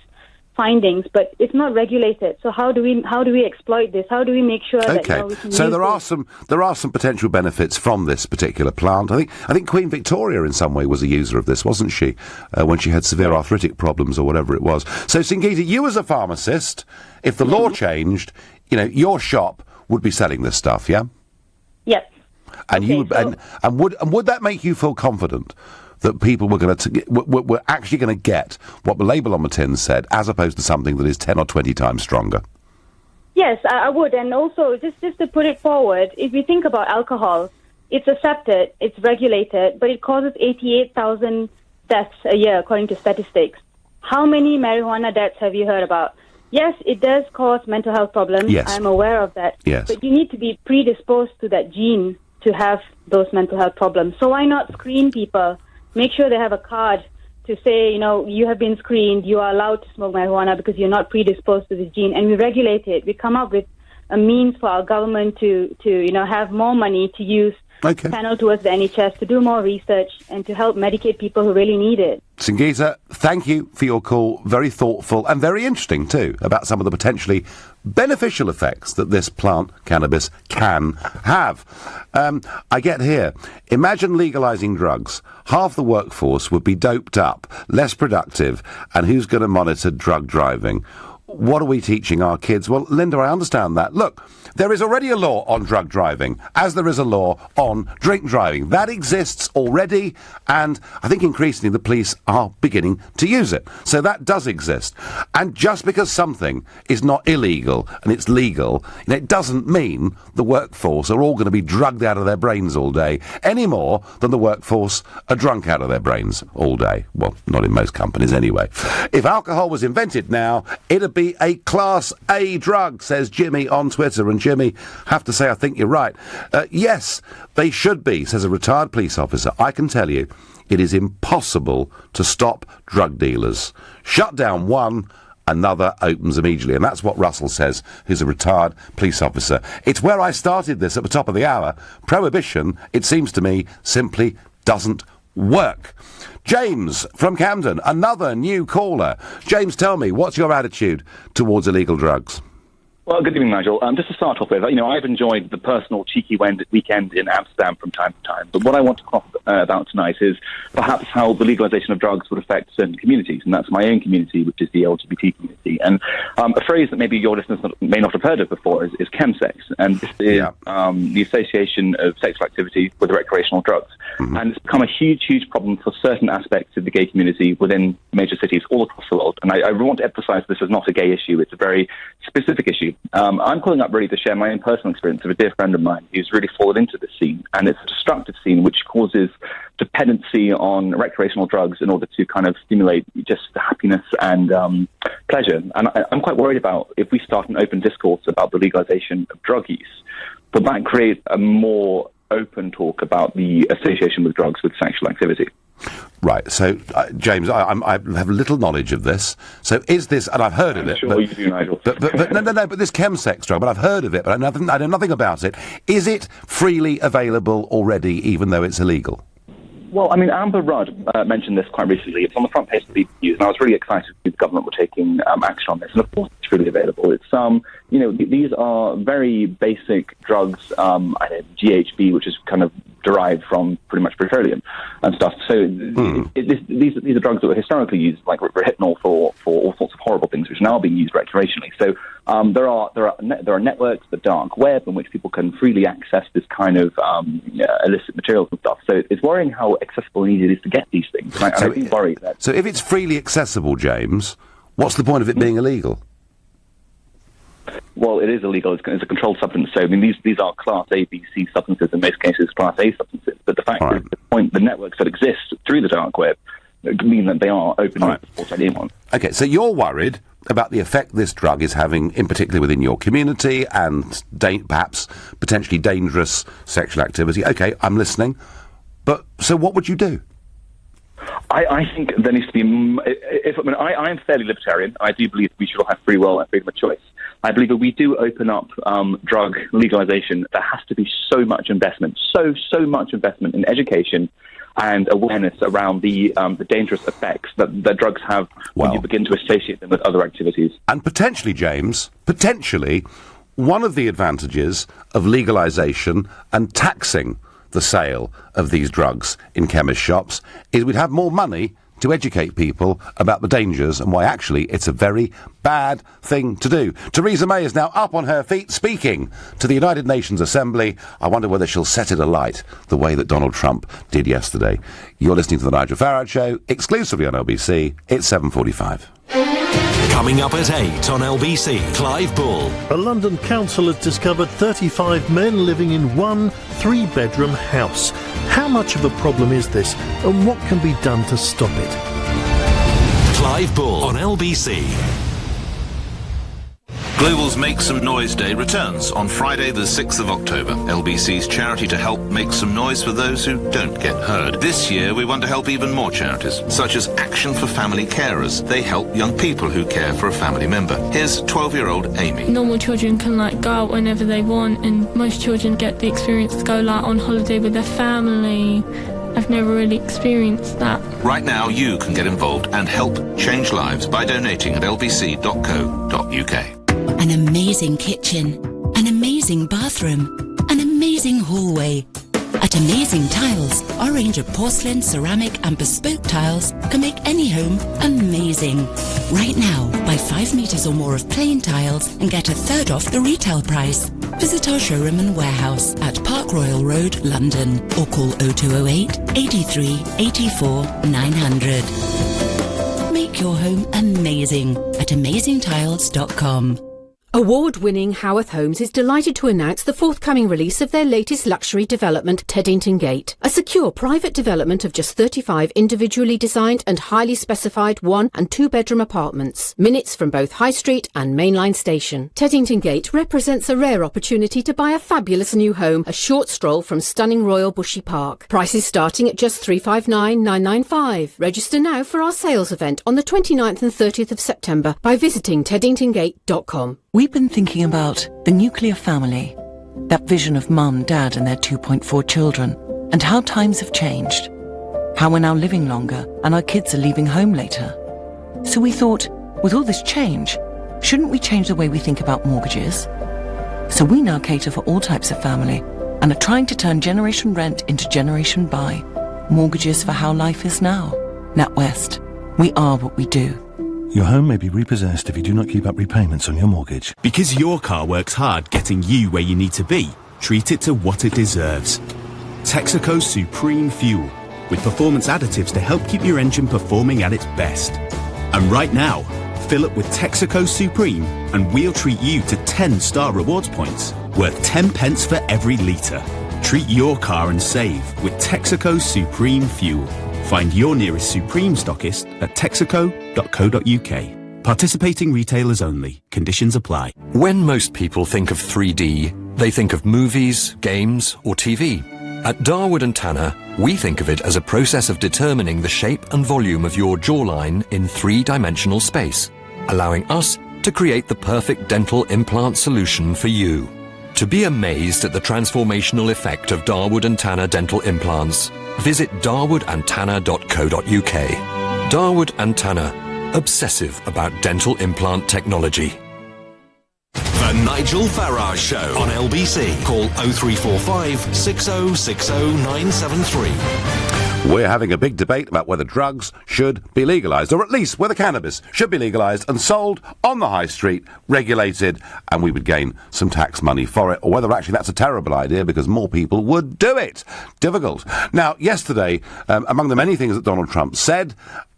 findings, but it's not regulated. So how do we exploit this? How do we make sure that we can so use there are some potential benefits from this particular plant. I think Queen Victoria in some way was a user of this, wasn't she? When she had severe arthritic problems or whatever it was. So Singita, you as a pharmacist, if the law changed, your shop would be selling this stuff, yeah? Yes. And would that make you feel confident that people were actually going to get what the label on the tin said, as opposed to something that is 10 or 20 times stronger? Yes, I would. And also, just to put it forward, if we think about alcohol, it's accepted, it's regulated, but it causes 88,000 deaths a year, according to statistics. How many marijuana deaths have you heard about? Yes, it does cause mental health problems. Yes. I'm aware of that. Yes. But you need to be predisposed to that gene to have those mental health problems. So why not screen people? Make sure they have a card to say, you have been screened, you are allowed to smoke marijuana because you're not predisposed to this gene. And we regulate it. We come up with a means for our government to have more money to use, channel towards the NHS, to do more research and to help medicate people who really need it. Singita, thank you for your call. Very thoughtful and very interesting, too, about some of the potentially beneficial effects that this plant, cannabis, can have. I get here. Imagine legalising drugs. Half the workforce would be doped up, less productive, and who's going to monitor drug driving? What are we teaching our kids? Well, Linda, I understand that. Look, there is already a law on drug driving, as there is a law on drink driving. That exists already, and I think increasingly the police are beginning to use it. So that does exist. And just because something is not illegal and it's legal, it doesn't mean the workforce are all going to be drugged out of their brains all day, any more than the workforce are drunk out of their brains all day. Well, not in most companies anyway. If alcohol was invented now, it'd be a Class A drug, says Jimmy on Twitter. And Jimmy, have to say, I think you're right. Yes, they should be, says a retired police officer. I can tell you, it is impossible to stop drug dealers. Shut down one, another opens immediately. And that's what Russell says, who's a retired police officer. It's where I started this at the top of the hour. Prohibition, it seems to me, simply doesn't work. James from Camden, another new caller. James, tell me, what's your attitude towards illegal drugs? Well, good evening, Nigel. Just to start off with, I've enjoyed the personal cheeky weekend in Amsterdam from time to time. But what I want to talk about tonight is perhaps how the legalisation of drugs would affect certain communities, and that's my own community, which is the LGBT community. And a phrase that maybe your listeners may not have heard of before is chemsex, and this is the association of sexual activity with recreational drugs. Mm-hmm. And it's become a huge, huge problem for certain aspects of the gay community within major cities all across the world. And I want to emphasise this is not a gay issue; it's a very specific issue. I'm calling up really to share my own personal experience of a dear friend of mine who's really fallen into this scene, and it's a destructive scene which causes dependency on recreational drugs in order to kind of stimulate just happiness and pleasure. And I'm quite worried about if we start an open discourse about the legalisation of drug use, will that create a more open talk about the association with drugs with sexual activity? Right, so, James, I have little knowledge of this. So is this, and I've heard of it. Sure, you do, Nigel. But this chemsex drug, but I've heard of it, but I know nothing about it. Is it freely available already, even though it's illegal? Well, I mean, Amber Rudd mentioned this quite recently. It's on the front page of the news, and I was really excited that the government were taking action on this. And of course, it's freely available. It's these are very basic drugs. GHB, which is kind of derived from pretty much petroleum and stuff. So these are drugs that were historically used, like rehypnol, for all sorts of horrible things, which are now being used recreationally. So there are networks, the dark web, in which people can freely access this kind of illicit materials and stuff. So it's worrying how accessible and easy it is to get these things. And I do worry that. So if it's freely accessible, James, what's the point of it being illegal? Well, it is illegal. It's a controlled substance. So, I mean, these are Class A, B, C substances, in most cases Class A substances. But the fact is, the networks that exist through the dark web mean that they are open for anyone. Okay, so you're worried about the effect this drug is having, in particular within your community, and perhaps potentially dangerous sexual activity. Okay, I'm listening. But, so what would you do? I think there needs to be... I am fairly libertarian. I do believe we should all have free will and freedom of choice. I believe if we do open up drug legalisation, there has to be so much investment, so much investment in education and awareness around the dangerous effects that drugs have when you begin to associate them with other activities. And potentially, James, one of the advantages of legalisation and taxing the sale of these drugs in chemist shops is we'd have more money to educate people about the dangers and why actually it's a very bad thing to do. Theresa May is now up on her feet speaking to the United Nations Assembly. I wonder whether she'll set it alight the way that Donald Trump did yesterday. You're listening to The Nigel Farage Show, exclusively on LBC. It's 7:45. Coming up at 8 on LBC, Clive Bull. A London council has discovered 35 men living in one 3-bedroom house. How much of a problem is this, and what can be done to stop it? Clive Bull on LBC. Global's Make Some Noise Day returns on Friday the 6th of October. LBC's charity to help make some noise for those who don't get heard. This year we want to help even more charities, such as Action for Family Carers. They help young people who care for a family member. Here's 12-year-old Amy. Normal children can go out whenever they want, and most children get the experience to go on holiday with their family. I've never really experienced that. Right now you can get involved and help change lives by donating at lbc.co.uk. An amazing kitchen, an amazing bathroom, an amazing hallway. At Amazing Tiles, our range of porcelain, ceramic and bespoke tiles can make any home amazing. Right now, buy 5 metres or more of plain tiles and get 1/3 off the retail price. Visit our showroom and warehouse at Park Royal Road, London, or call 0208 83 84 900. Make your home amazing at amazingtiles.com. Award-winning Howarth Homes is delighted to announce the forthcoming release of their latest luxury development, Teddington Gate. A secure private development of just 35 individually designed and highly specified 1- and 2-bedroom apartments, minutes from both High Street and Mainline Station. Teddington Gate represents a rare opportunity to buy a fabulous new home, a short stroll from stunning Royal Bushy Park. Prices starting at just $359,995. Register now for our sales event on the 29th and 30th of September by visiting teddingtongate.com. We've been thinking about the nuclear family, that vision of mum, dad and their 2.4 children, and how times have changed, how we're now living longer and our kids are leaving home later. So we thought, with all this change, shouldn't we change the way we think about mortgages? So we now cater for all types of family and are trying to turn Generation Rent into Generation Buy. Mortgages for how life is now. NatWest. We are what we do. Your home may be repossessed if you do not keep up repayments on your mortgage. Because your car works hard getting you where you need to be, treat it to what it deserves. Texaco Supreme Fuel, with performance additives to help keep your engine performing at its best. And right now, fill up with Texaco Supreme and we'll treat you to 10-star rewards points, worth 10 pence for every litre. Treat your car and save with Texaco Supreme Fuel. Find your nearest Supreme stockist at texaco.co.uk. Participating retailers only. Conditions apply. When most people think of 3D, they think of movies, games, or TV. At Darwood & Tanner, we think of it as a process of determining the shape and volume of your jawline in three-dimensional space, allowing us to create the perfect dental implant solution for you. To be amazed at the transformational effect of Darwood & Tanner dental implants, visit darwoodandtanner.co.uk. Darwood & Tanner, obsessive about dental implant technology. The Nigel Farage Show on LBC. Call 0345 6060 973. We're having a big debate about whether drugs should be legalised, or at least whether cannabis should be legalised and sold on the high street, regulated, and we would gain some tax money for it, or whether actually that's a terrible idea because more people would do it. Difficult. Now, yesterday, among the many things that Donald Trump said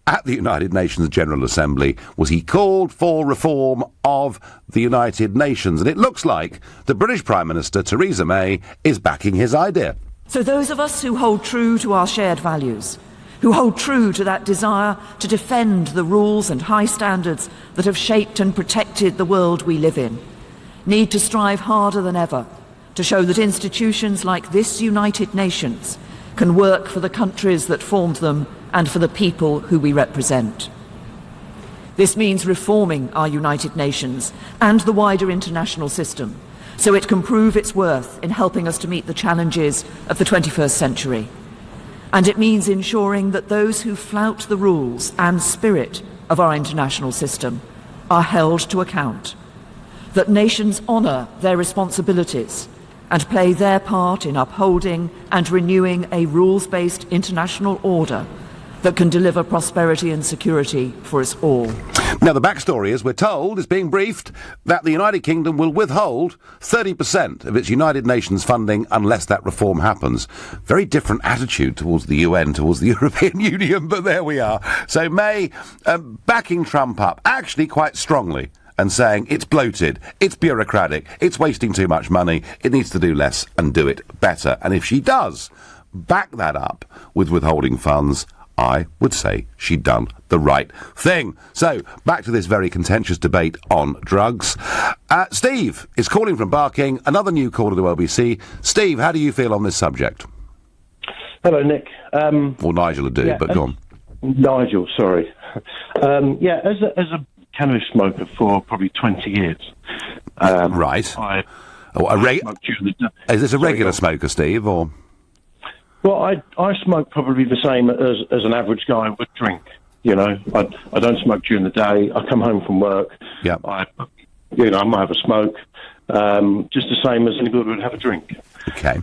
at the United Nations General Assembly was he called for reform of the United Nations, and it looks like the British Prime Minister, Theresa May, is backing his idea. So those of us who hold true to our shared values, who hold true to that desire to defend the rules and high standards that have shaped and protected the world we live in, need to strive harder than ever to show that institutions like this United Nations can work for the countries that formed them and for the people who we represent. This means reforming our United Nations and the wider international system, so it can prove its worth in helping us to meet the challenges of the 21st century. And it means ensuring that those who flout the rules and spirit of our international system are held to account, that nations honour their responsibilities and play their part in upholding and renewing a rules-based international order that can deliver prosperity and security for us all. Now, the backstory is, we're told, is being briefed, that the United Kingdom will withhold 30% of its United Nations funding unless that reform happens. Very different attitude towards the UN, towards the European Union, but there we are. So May backing Trump up, actually quite strongly, and saying it's bloated, it's bureaucratic, it's wasting too much money, it needs to do less and do it better. And if she does back that up with withholding funds, I would say she'd done the right thing. So, back to this very contentious debate on drugs. Steve is calling from Barking, another new caller to LBC. Steve, how do you feel on this subject? Hello, Nick. Or Nigel would do, but go on. Nigel, sorry. As a cannabis smoker for probably 20 years. Right. Is this a regular smoker, Steve, or...? Well, I smoke probably the same as an average guy would drink. You know, I don't smoke during the day. I come home from work. Yeah. I might have a smoke, just the same as anybody would have a drink. Okay.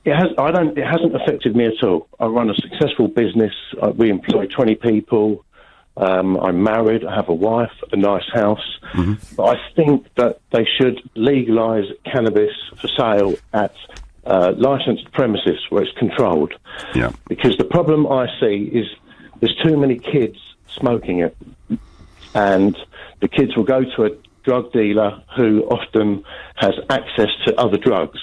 It hasn't affected me at all. I run a successful business. We employ 20 people. I'm married. I have a wife, a nice house. Mm-hmm. But I think that they should legalise cannabis for sale at licensed premises where it's controlled. Yeah. Because the problem I see is there's too many kids smoking it, and the kids will go to a drug dealer who often has access to other drugs.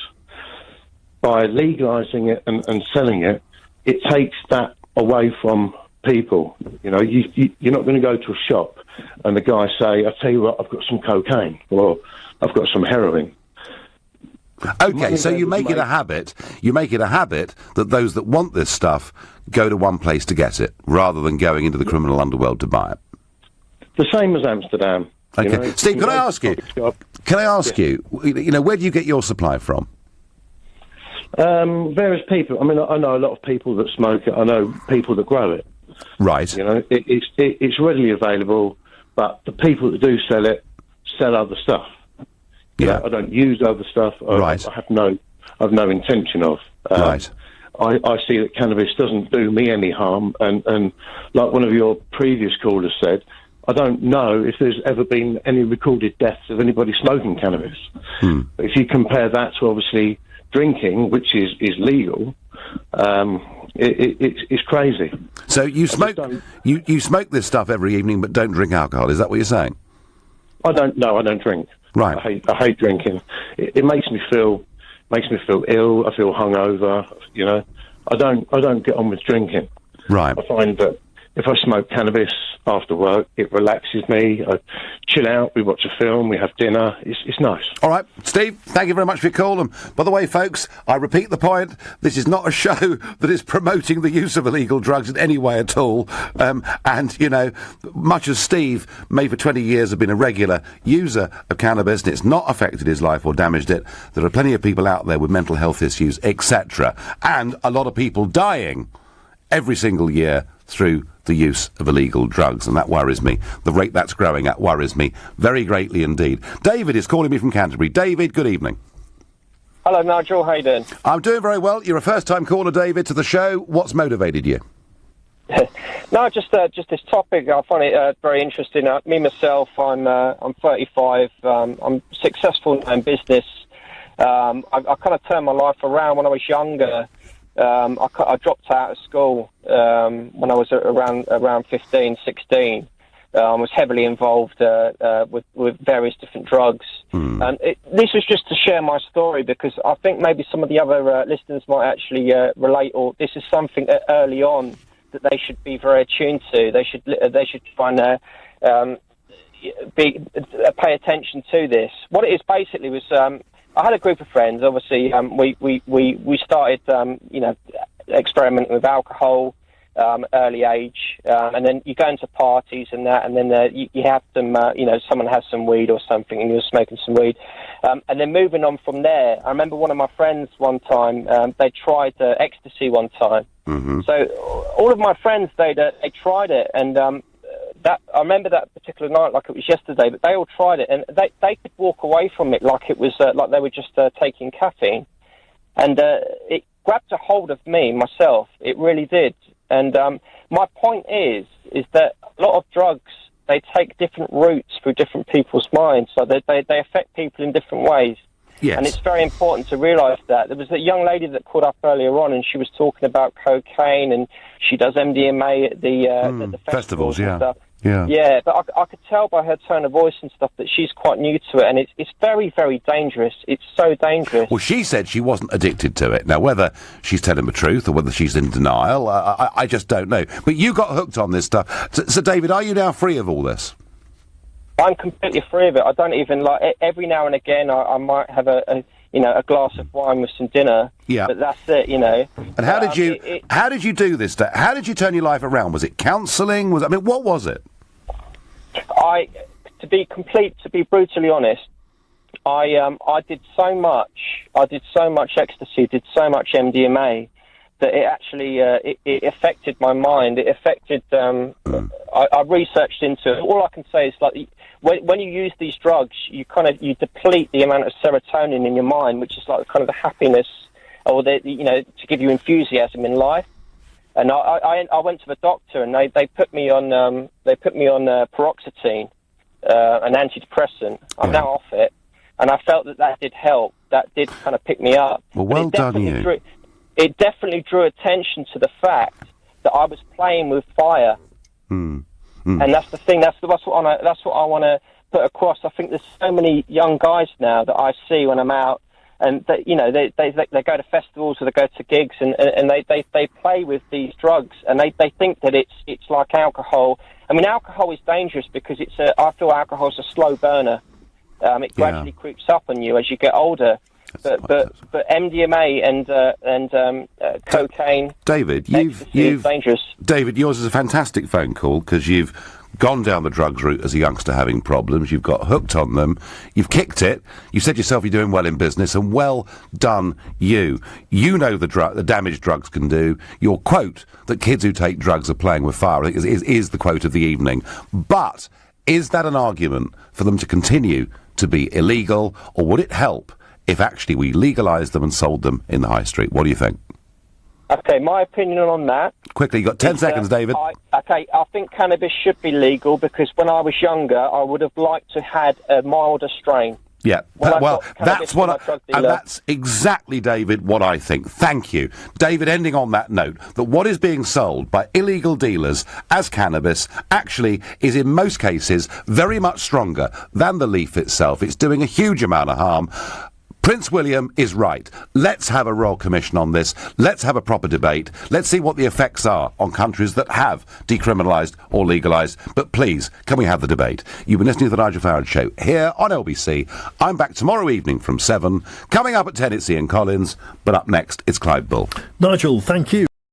By legalising it and selling it, it takes that away from people. You know, you're not going to go to a shop and the guy say, "I tell you what, I've got some cocaine," or "I've got some heroin." Okay, so you make it a habit. You make it a habit that those that want this stuff go to one place to get it, rather than going into the criminal underworld to buy it. The same as Amsterdam. Okay, you know, Steve, can I ask you? Can I ask you? You know, where do you get your supply from? Various people. I mean, I know a lot of people that smoke it. I know people that grow it. Right. You know, it's readily available. but the people that do sell it sell other stuff. Yeah. I don't use other stuff. Right. I have no intention of. Right. I see that cannabis doesn't do me any harm, and like one of your previous callers said, I don't know if there's ever been any recorded deaths of anybody smoking cannabis. But if you compare that to obviously drinking, which is legal, it's crazy. So you smoke you smoke this stuff every evening, but don't drink alcohol. Is that what you're saying? I don't drink. Right. I hate drinking. It makes me feel ill. I feel hungover. You know, I don't get on with drinking. Right. I find that if I smoke cannabis after work, it relaxes me. I chill out, we watch a film, we have dinner. It's nice. All right, Steve, thank you very much for your call. And by the way, folks, I repeat the point, this is not a show that is promoting the use of illegal drugs in any way at all. And, you know, much as Steve may for 20 years have been a regular user of cannabis and it's not affected his life or damaged it, there are plenty of people out there with mental health issues, etc. And a lot of people dying every single year through the use of illegal drugs, and that worries me. The rate that's growing at worries me very greatly indeed. David is calling me from Canterbury. David, good evening. Hello, Nigel. How you doing? I'm doing very well. You're a first-time caller, David, to the show. What's motivated you? No, just this topic. I find it very interesting. Me myself, I'm 35. I'm successful now in business. I kind of turned my life around when I was younger. I dropped out of school when I was around 15, 16. I was heavily involved with various different drugs. And this was just to share my story because I think maybe some of the other listeners might actually relate, or this is something early on that they should be very attuned to. They should try and pay attention to this. What it is basically was I had a group of friends. Obviously, we started experimenting with alcohol early age, and then you go into parties and that, and then you have them. Someone has some weed or something, and you're smoking some weed, and then moving on from there. I remember one of my friends one time they tried ecstasy one time. So all of my friends they tried it, and I remember that particular night like it was yesterday, but they all tried it, and they could walk away from it like it was like they were just taking caffeine, and it grabbed a hold of me myself. It really did. And my point is that a lot of drugs, they take different routes through different people's minds, so they affect people in different ways. Yes. And it's very important to realise that. There was a young lady that called up earlier on, and she was talking about cocaine, and she does MDMA at the festivals and stuff. Yeah, but I could tell by her tone of voice and stuff that she's quite new to it, and it's very, very dangerous. It's so dangerous. Well, she said she wasn't addicted to it. Now, whether she's telling the truth or whether she's in denial, I just don't know. But you got hooked on this stuff. So, David, are you now free of all this? I'm completely free of it. I don't even every now and again I might have a glass of wine with some dinner. Yeah. But that's it, And how did you do this? How did you turn your life around? Was it counselling? What was it? To be brutally honest, I did so much. I did so much ecstasy, did so much MDMA that it actually it affected my mind. It affected. I researched into it. All I can say is like when you use these drugs, you deplete the amount of serotonin in your mind, which is like kind of the happiness or to give you enthusiasm in life. And I went to the doctor, and they put me on paroxetine, an antidepressant. I'm now off it, and I felt that did help. That did kind of pick me up. Well, well done, you. It definitely drew attention to the fact that I was playing with fire, and that's the thing. That's what I want to put across. I think there's so many young guys now that I see when I'm out. And they go to festivals or they go to gigs and they play with these drugs, and they think that it's like alcohol. I mean, alcohol is dangerous because I feel alcohol is a slow burner. It gradually creeps up on you as you get older. But MDMA and cocaine, David, you've dangerous. David, yours is a fantastic phone call because you've gone down the drugs route as a youngster having problems. You've got hooked on them. You've kicked it. You said yourself you're doing well in business, and well done you. You know the damage drugs can do. Your quote that kids who take drugs are playing with fire, I think, is the quote of the evening. But Is that an argument for them to continue to be illegal, or would it help if actually we legalised them and sold them in the high street? What do you think? Okay, my opinion on that... Quickly, you've got 10 seconds, David. I think cannabis should be legal because when I was younger, I would have liked to had a milder strain. Yeah, that's exactly, David, what I think. Thank you. David, ending on that note, that what is being sold by illegal dealers as cannabis actually is in most cases very much stronger than the leaf itself. It's doing a huge amount of harm. Prince William is right. Let's have a Royal Commission on this. Let's have a proper debate. Let's see what the effects are on countries that have decriminalised or legalised. But please, can we have the debate? You've been listening to the Nigel Farage Show here on LBC. I'm back tomorrow evening from 7. Coming up at 10, it's Ian Collins. But up next, it's Clive Bull. Nigel, thank you.